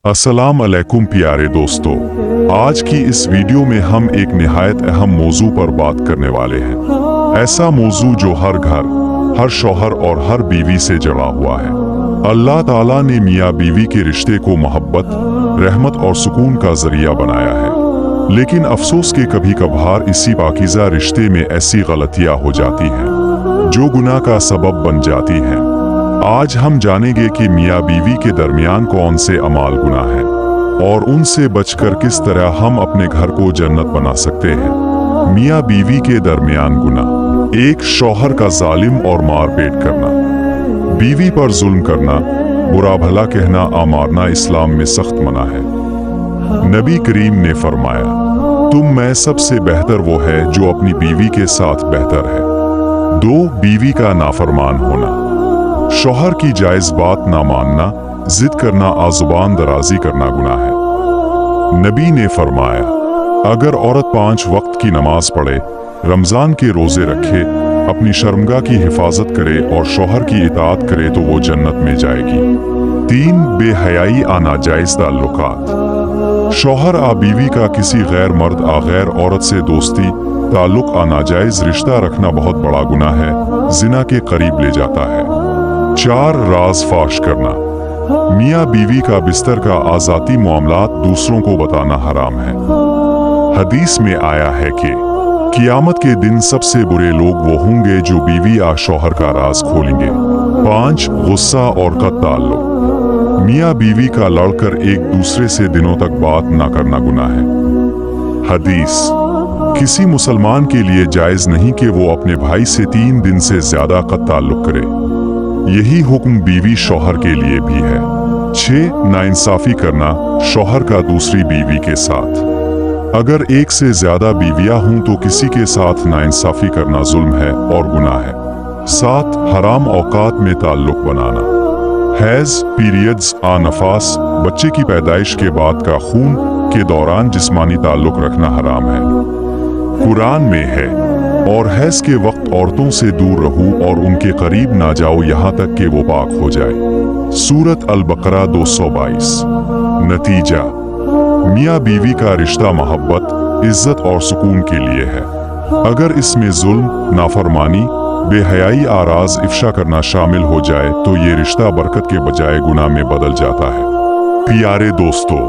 अस्सलाम अलैकुम प्यारे दोस्तों, आज की इस वीडियो में हम एक निहायत अहम मौजू पर बात करने वाले हैं। ऐसा मौजू जो हर घर, हर शौहर और हर बीवी से जुड़ा हुआ है। अल्लाह ताला ने मियाँ बीवी के रिश्ते को मोहब्बत, रहमत और सुकून का जरिया बनाया है। लेकिन अफसोस के कभी कभार इसी पाकीज़ा रिश्ते में ऐसी गलतियाँ हो जाती हैं जो गुनाह का सबब बन जाती हैं। आज हम जानेंगे कि मियाँ बीवी के दरमियान कौन से अमाल गुनाह हैं और उनसे बचकर किस तरह हम अपने घर को जन्नत बना सकते हैं। मियाँ बीवी के दरमियान गुनाह। एक, शौहर का जालिम और मारपीट करना। बीवी पर जुल्म करना, बुरा भला कहना, मारना इस्लाम में सख्त मना है। नबी करीम ने फरमाया, तुम में सबसे बेहतर वो है जो अपनी बीवी के साथ बेहतर है। 2, बीवी का नाफरमान होना। शौहर की जायज बात ना मानना, जिद करना, आजुबान दराजी करना गुनाह है। नबी ने फरमाया, अगर औरत 5 वक्त की नमाज पढ़े, रमजान के रोजे रखे, अपनी शर्मगाह की हिफाजत करे और शौहर की इताअत करे तो वो जन्नत में जाएगी। 3, बेहयाई नाजायज ताल्लुकात। शौहर बीवी का किसी गैर मर्द गैर औरत से दोस्ती, ताल्लुक नाजायज रिश्ता रखना बहुत बड़ा गुनाह है, जिना के करीब ले जाता है। 4, राज फाश करना। मियाँ बीवी का बिस्तर का आजाती मामलात दूसरों को बताना हराम है। हदीस में आया है कि क़यामत के दिन सबसे बुरे लोग वो होंगे जो बीवी शौहर का राज खोलेंगे। 5, गुस्सा और ताल्लुक। मियाँ बीवी का लड़कर एक दूसरे से दिनों तक बात ना करना गुनाह है। हदीस, किसी मुसलमान के लिए जायज नहीं कि वो अपने भाई से 3 दिन से ज्यादा ताल्लुक करे। यही हुक्म बीवी शौहर के लिए भी है। 6, नाइंसाफी करना, शौहर का दूसरी बीवी के साथ। अगर एक से ज्यादा बीवियां हों तो किसी के साथ नाइंसाफी करना जुल्म है और गुनाह है। 7, हराम औकात में ताल्लुक बनाना। हैज, पीरियड्स, नफास, बच्चे की पैदाइश के बाद का खून के दौरान जिस्मानी ताल्लुक रखना हराम है। कुरान में है, और हैज के वक्त औरतों से दूर रहो और उनके करीब ना जाओ यहाँ तक कि वो पाक हो जाए। सूरत अल-बकरा 222। नतीजा, मियाँ बीवी का रिश्ता मोहब्बत, इज्जत और सुकून के लिए है। अगर इसमें जुल्म, नाफरमानी, बेहयाई, आराज, इफ्शा करना शामिल हो जाए तो ये रिश्ता बरकत के बजाय गुनाह में बदल जाता है। प्यारे दोस्तों,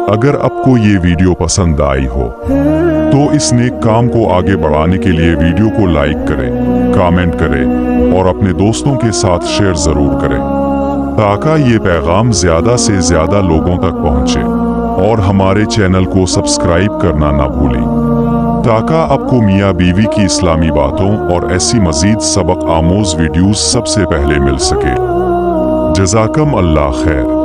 अगर आपको ये वीडियो पसंद आई हो तो इस नेक काम को आगे बढ़ाने के लिए वीडियो को लाइक करें, कमेंट करें और अपने दोस्तों के साथ शेयर जरूर करें ताकि ये पैगाम ज्यादा से ज्यादा लोगों तक पहुंचे। और हमारे चैनल को सब्सक्राइब करना ना भूलें ताकि आपको मियाँ बीवी की इस्लामी बातों और ऐसी मजीद सबक आमोज वीडियोस सबसे पहले मिल सके। जज़ाकम अल्लाह खैर।